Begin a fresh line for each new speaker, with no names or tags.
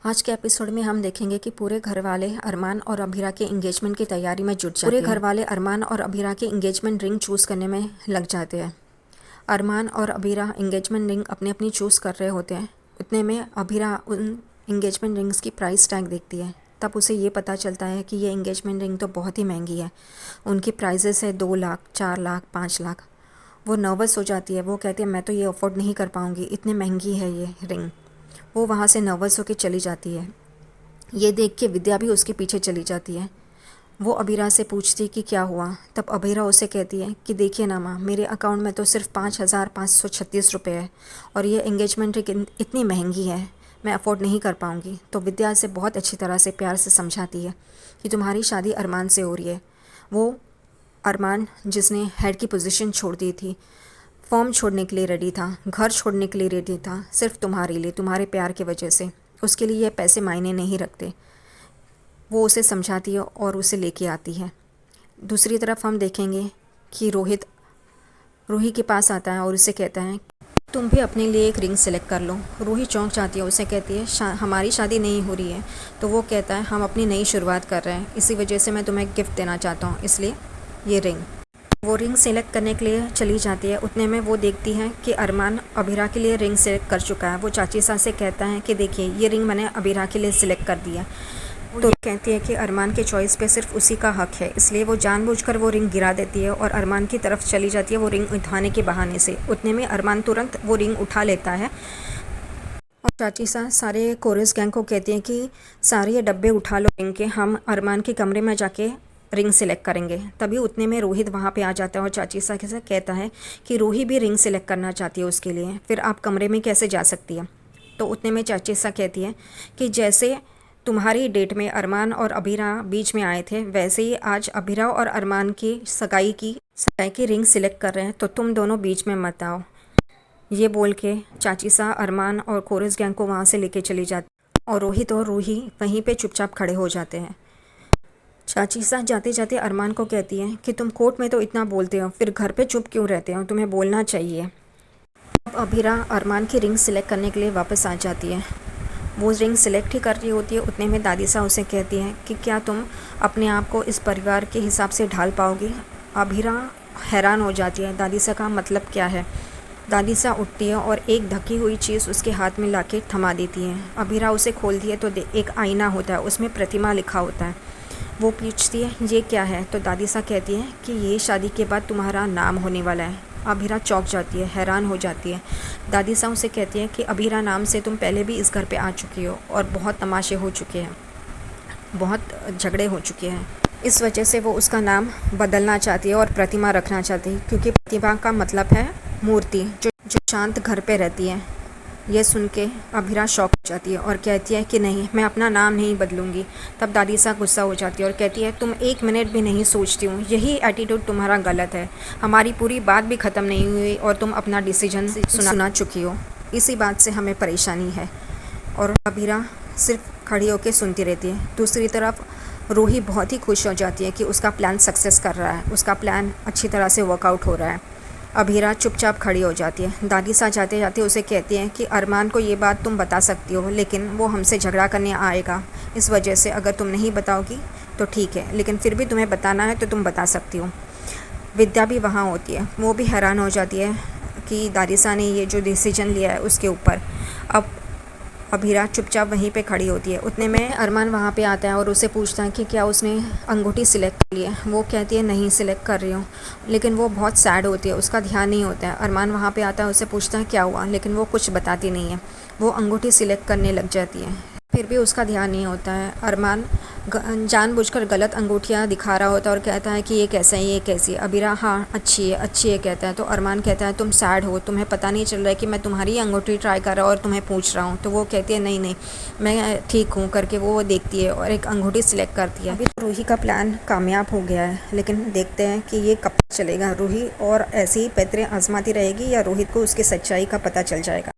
आज के एपिसोड में हम देखेंगे कि पूरे घर वाले अरमान और अभीरा के एंगेजमेंट की तैयारी में जुट जाते हैं। पूरे घर वाले अरमान और अभीरा के एंगेजमेंट रिंग चूज़ करने में लग जाते हैं। अरमान और अभीरा एंगेजमेंट रिंग अपनी अपनी चूज़ कर रहे होते हैं। उतने में अभीरा उन एंगेजमेंट रिंग्स की प्राइस टैग देखती है। तब उसे ये पता चलता है कि ये एंगेजमेंट रिंग तो बहुत ही महंगी है। उनकी प्राइजेस है 2 लाख, 4 लाख, 5 लाख। वो नर्वस हो जाती है। वो कहती है मैं तो ये अफोर्ड नहीं कर पाऊँगी, इतनी महंगी है ये रिंग। वो वहाँ से नर्वस होकर चली जाती है। ये देख के विद्या भी उसके पीछे चली जाती है। वो अभीरा से पूछती कि क्या हुआ। तब अभीरा उसे कहती है कि देखिए ना माँ, मेरे अकाउंट में तो सिर्फ 5,536 रुपये है और ये एंगेजमेंट रिंग इतनी महंगी है, मैं अफोर्ड नहीं कर पाऊँगी। तो विद्या से बहुत अच्छी तरह से प्यार से समझाती है कि तुम्हारी शादी अरमान से हो रही है। वो अरमान जिसने हेड की पोजीशन छोड़ दी थी, फॉर्म छोड़ने के लिए रेडी था, घर छोड़ने के लिए रेडी था, सिर्फ तुम्हारे लिए, तुम्हारे प्यार की वजह से। उसके लिए ये पैसे मायने नहीं रखते। वो उसे समझाती है और उसे लेके आती है। दूसरी तरफ हम देखेंगे कि रोहित रूही के पास आता है और उसे कहता है तुम भी अपने लिए एक रिंग सेलेक्ट कर लो। रूही चौंक जाती है। उसे कहती है हमारी शादी नहीं हो रही है। तो वो कहता है हम अपनी नई शुरुआत कर रहे हैं, इसी वजह से मैं तुम्हें गिफ्ट देना चाहता हूँ, इसलिए ये रिंग। वो रिंग सेलेक्ट करने के लिए चली जाती है। उतने में वो देखती है कि अरमान अभीरा के लिए रिंग सेलेक्ट कर चुका है। वो चाची सा से कहता है कि देखिए ये रिंग मैंने अभीरा के लिए सिलेक्ट कर दिया। तो कहती है कि अरमान के चॉइस पे सिर्फ उसी का हक है, इसलिए वो जानबूझकर वो रिंग गिरा देती है और अरमान की तरफ चली जाती है वो रिंग उठाने के बहाने से। उतने में अरमान तुरंत वो रिंग उठा लेता है और चाची सा सारे कोरस गैंग को कहती है कि सारे डब्बे उठा लो रिंग के, हम अरमान के कमरे में जाके रिंग सेलेक्ट करेंगे। तभी उतने में रोहित वहाँ पे आ जाता है और चाची सा से कहता है कि रूही भी रिंग सेलेक्ट करना चाहती है उसके लिए, फिर आप कमरे में कैसे जा सकती है। तो उतने में चाची सा कहती है कि जैसे तुम्हारी डेट में अरमान और अभीरा बीच में आए थे, वैसे ही आज अभीरा और अरमान की सगाई की रिंग सिलेक्ट कर रहे हैं, तो तुम दोनों बीच में मत आओ। ये बोल के चाची सा अरमान और कोरस गैंग को वहाँ से लेके चली जाती और रोहित और रूही वहीं पे चुपचाप खड़े हो जाते हैं। चाची सा जाते जाते अरमान को कहती है कि तुम कोर्ट में तो इतना बोलते हो, फिर घर पे चुप क्यों रहते हो, तुम्हें बोलना चाहिए। अब अभीरा अरमान की रिंग सिलेक्ट करने के लिए वापस आ जाती है। वो रिंग सिलेक्ट ही कर रही होती है। उतने में दादी सा उसे कहती है कि क्या तुम अपने आप को इस परिवार के हिसाब से ढाल पाओगी। अभीरा हैरान हो जाती है, दादी सा का मतलब क्या है। दादी सा उठती है और एक ढकी हुई चीज़ उसके हाथ में लाके थमा देती है। अभीरा उसे खोलती है तो एक आईना होता है, उसमें प्रतिमा लिखा होता है। वो पूछती है ये क्या है। तो दादी सा कहती है कि ये शादी के बाद तुम्हारा नाम होने वाला है। अभीरा चौंक जाती है, हैरान हो जाती है। दादी सा उसे कहती है कि अभीरा नाम से तुम पहले भी इस घर पे आ चुकी हो और बहुत तमाशे हो चुके हैं, बहुत झगड़े हो चुके हैं। इस वजह से वो उसका नाम बदलना चाहती है और प्रतिमा रखना चाहती है, क्योंकि प्रतिमा का मतलब है मूर्ति जो शांत घर पे रहती है। यह सुन के अभीरा शॉक हो जाती है और कहती है कि नहीं, मैं अपना नाम नहीं बदलूंगी। तब दादी सा गुस्सा हो जाती है और कहती है तुम 1 मिनट भी नहीं सोचती हूँ, यही एटीट्यूड तुम्हारा गलत है। हमारी पूरी बात भी ख़त्म नहीं हुई और तुम अपना डिसीजन सुना चुकी हो, इसी बात से हमें परेशानी है। और अभीरा सिर्फ खड़ी होकर सुनती रहती है। दूसरी तरफ रूही बहुत ही खुश हो जाती है कि उसका प्लान सक्सेस कर रहा है, उसका प्लान अच्छी तरह से वर्कआउट हो रहा है। अभीरा चुपचाप खड़ी हो जाती है। दादी सा जाते जाते उसे कहती हैं कि अरमान को ये बात तुम बता सकती हो, लेकिन वो हमसे झगड़ा करने आएगा, इस वजह से अगर तुम नहीं बताओगी तो ठीक है, लेकिन फिर भी तुम्हें बताना है तो तुम बता सकती हो। विद्या भी वहाँ होती है। वो भी हैरान हो जाती है कि दादी सा ने ये जो डिसीजन लिया है उसके ऊपर। अब अभीरा चुपचाप वहीं पे खड़ी होती है। उतने में अरमान वहाँ पे आता है और उसे पूछता है कि क्या उसने अंगूठी सिलेक्ट कर ली है। वो कहती है नहीं सिलेक्ट कर रही हूँ, लेकिन वो बहुत सैड होती है, उसका ध्यान नहीं होता है। अरमान वहाँ पे आता है, उसे पूछता है क्या हुआ, लेकिन वो कुछ बताती नहीं है। वो अंगूठी सिलेक्ट करने लग जाती है, फिर भी उसका ध्यान नहीं होता है। अरमान जानबूझकर गलत अंगूठियाँ दिखा रहा होता है और कहता है कि ये कैसा है, ये कैसी है। अभीरा हाँ अच्छी है कहता है। तो अरमान कहता है तुम सैड हो, तुम्हें पता नहीं चल रहा है कि मैं तुम्हारी अंगूठी ट्राई कर रहा हूँ और तुम्हें पूछ रहा हूँ। तो वो कहती है नहीं मैं ठीक हूँ करके वो देखती है और एक अंगूठी सिलेक्ट करती है। अभी तो रूही का प्लान कामयाब हो गया है, लेकिन देखते हैं कि ये कब चलेगा। रूही और ऐसे ही पैतरे आजमाती रहेगी या रोहित को उसकी सच्चाई का पता चल जाएगा।